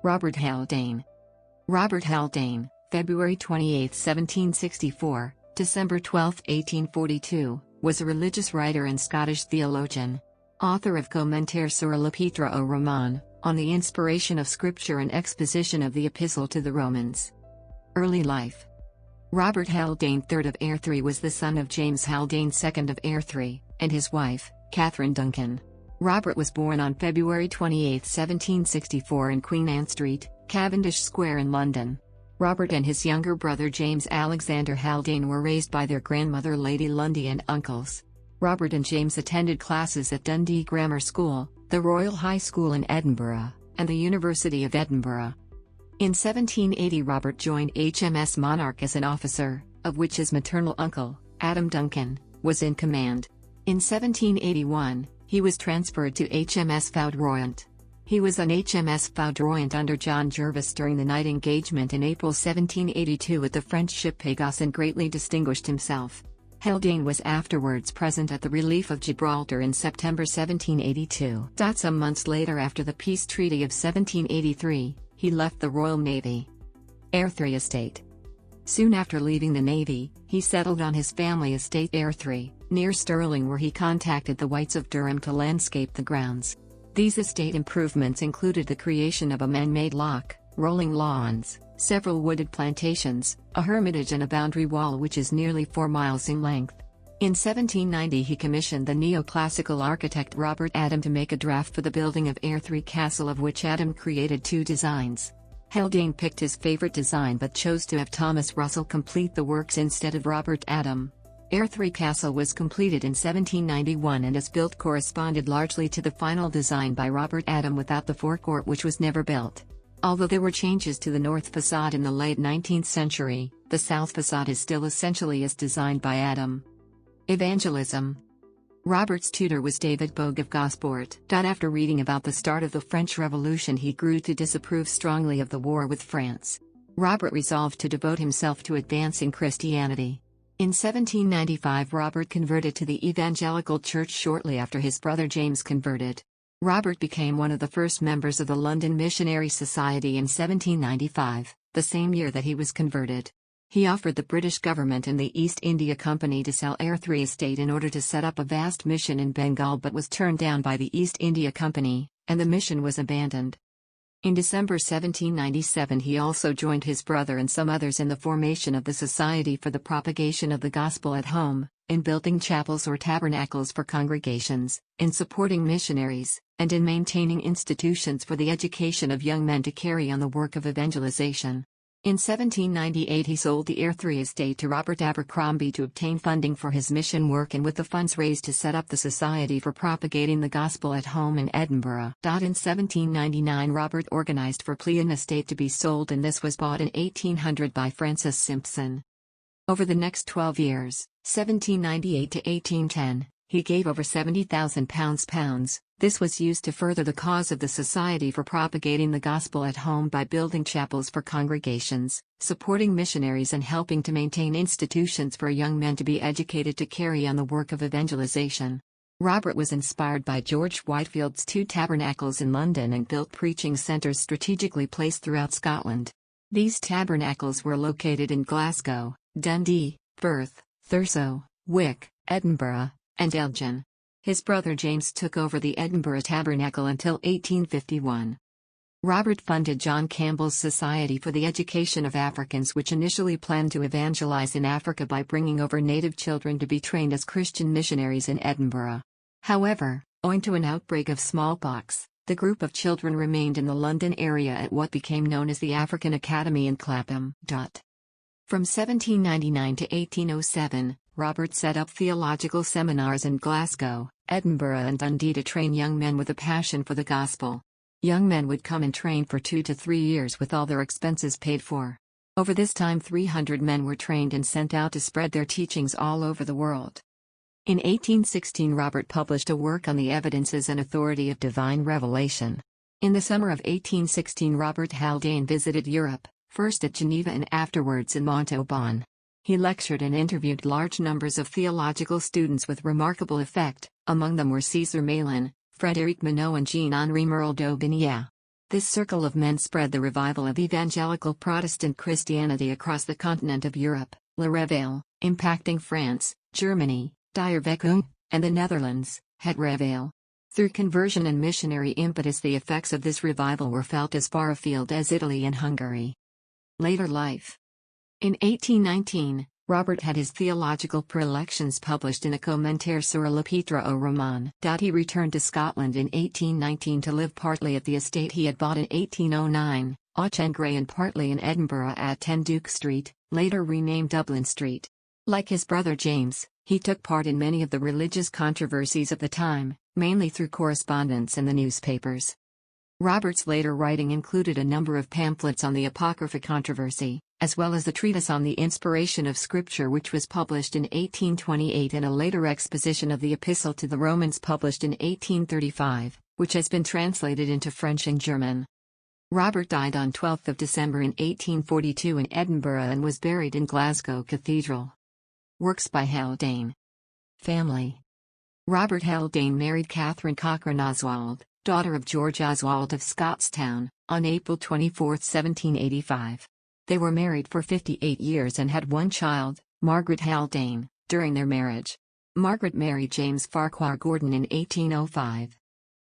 Robert Haldane. Robert Haldane, February 28, 1764, December 12, 1842, was a religious writer and Scottish theologian. Author of Commentaire sur l'Épître aux Romains, on the inspiration of Scripture and exposition of the Epistle to the Romans. Early life. Robert Haldane III of Airdrie was the son of James Haldane II of Airdrie, and his wife, Catherine Duncan. Robert was born on February 28, 1764 in Queen Anne Street, Cavendish Square in London. Robert and his younger brother James Alexander Haldane were raised by their grandmother Lady Lundy and uncles. Robert and James attended classes at Dundee Grammar School, the Royal High School in Edinburgh, and the University of Edinburgh. In 1780 Robert joined HMS Monarch as an officer, of which his maternal uncle, Adam Duncan, was in command. In 1781, he was transferred to HMS Foudroyant. He was on HMS Foudroyant under John Jervis during the night engagement in April 1782 with the French ship Pégase and greatly distinguished himself. Haldane was afterwards present at the relief of Gibraltar in September 1782. Some months later, after the peace treaty of 1783, he left the Royal Navy. Airdrie Estate. Soon after leaving the Navy, he settled on his family estate Airdrie, near Stirling, where he contacted the Whites of Durham to landscape the grounds. These estate improvements included the creation of a man-made loch, rolling lawns, several wooded plantations, a hermitage and a boundary wall which is nearly 4 miles in length. In 1790 he commissioned the neoclassical architect Robert Adam to make a draft for the building of Airdrie Castle, of which Adam created 2 designs. Haldane picked his favorite design but chose to have Thomas Russell complete the works instead of Robert Adam. Airdrie Castle was completed in 1791 and as built corresponded largely to the final design by Robert Adam without the forecourt, which was never built. Although there were changes to the north facade in the late 19th century, the south facade is still essentially as designed by Adam. Evangelism. Robert's tutor was David Bogue of Gosport. After reading about the start of the French Revolution, he grew to disapprove strongly of the war with France. Robert resolved to devote himself to advancing Christianity. In 1795 Robert converted to the Evangelical Church shortly after his brother James converted. Robert became one of the first members of the London Missionary Society in 1795, the same year that he was converted. He offered the British government and the East India Company to sell Airdrie Estate in order to set up a vast mission in Bengal, but was turned down by the East India Company, and the mission was abandoned. In December 1797 he also joined his brother and some others in the formation of the Society for the Propagation of the Gospel at Home, in building chapels or tabernacles for congregations, in supporting missionaries, and in maintaining institutions for the education of young men to carry on the work of evangelization. In 1798 he sold the Airdrie estate to Robert Abercrombie to obtain funding for his mission work and with the funds raised to set up the Society for Propagating the Gospel at Home in Edinburgh. In 1799 Robert organized for Plean estate to be sold, and this was bought in 1800 by Francis Simpson. Over the next 12 years, 1798 to 1810, he gave over £70,000. This was used to further the cause of the Society for Propagating the Gospel at Home by building chapels for congregations, supporting missionaries and helping to maintain institutions for young men to be educated to carry on the work of evangelization. Robert was inspired by George Whitefield's 2 tabernacles in London and built preaching centres strategically placed throughout Scotland. These tabernacles were located in Glasgow, Dundee, Perth, Thurso, Wick, Edinburgh, and Elgin. His brother James took over the Edinburgh Tabernacle until 1851. Robert funded John Campbell's Society for the Education of Africans, which initially planned to evangelize in Africa by bringing over native children to be trained as Christian missionaries in Edinburgh. However, owing to an outbreak of smallpox, the group of children remained in the London area at what became known as the African Academy in Clapham. From 1799 to 1807, Robert set up theological seminars in Glasgow, Edinburgh and Dundee to train young men with a passion for the gospel. Young men would come and train for 2 to 3 years with all their expenses paid for. Over this time 300 men were trained and sent out to spread their teachings all over the world. In 1816 Robert published a work on the evidences and authority of divine revelation. In the summer of 1816 Robert Haldane visited Europe, first at Geneva and afterwards in Montauban. He lectured and interviewed large numbers of theological students with remarkable effect, among them were César Malan, Frédéric Minot and Jean-Henri Merle d'Aubigné. This circle of men spread the revival of evangelical Protestant Christianity across the continent of Europe, La Réveil, impacting France, Germany, Die Erweckung, and the Netherlands, Het Reveil. Through conversion and missionary impetus, the effects of this revival were felt as far afield as Italy and Hungary. Later life. In 1819, Robert had his theological prelections published in a Commentaire sur l'Épître aux Romains. He returned to Scotland in 1819 to live partly at the estate he had bought in 1809, Auchengrey, and partly in Edinburgh at 10 Duke Street, later renamed Dublin Street. Like his brother James, he took part in many of the religious controversies of the time, mainly through correspondence in the newspapers. Robert's later writing included a number of pamphlets on the Apocrypha controversy, as well as the treatise on the inspiration of Scripture, which was published in 1828, and a later exposition of the Epistle to the Romans published in 1835, which has been translated into French and German. Robert died on 12 December in 1842 in Edinburgh and was buried in Glasgow Cathedral. Works by Haldane. Family. Robert Haldane married Catherine Cochrane Oswald, daughter of George Oswald of Scottstown, on April 24, 1785. They were married for 58 years and had one child, Margaret Haldane, during their marriage. Margaret married James Farquhar Gordon in 1805.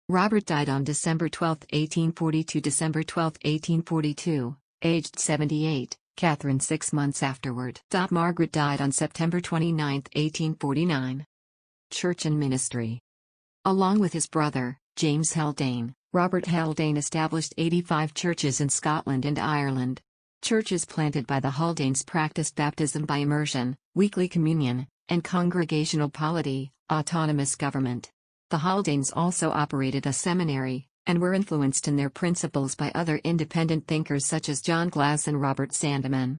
Robert died on December 12, 1842, December 12, 1842, aged 78, Catherine 6 months afterward. Margaret died on September 29, 1849. Church and ministry. Along with his brother, James Haldane, Robert Haldane established 85 churches in Scotland and Ireland. Churches planted by the Haldanes practiced baptism by immersion, weekly communion, and congregational polity, autonomous government. The Haldanes also operated a seminary, and were influenced in their principles by other independent thinkers such as John Glass and Robert Sandeman.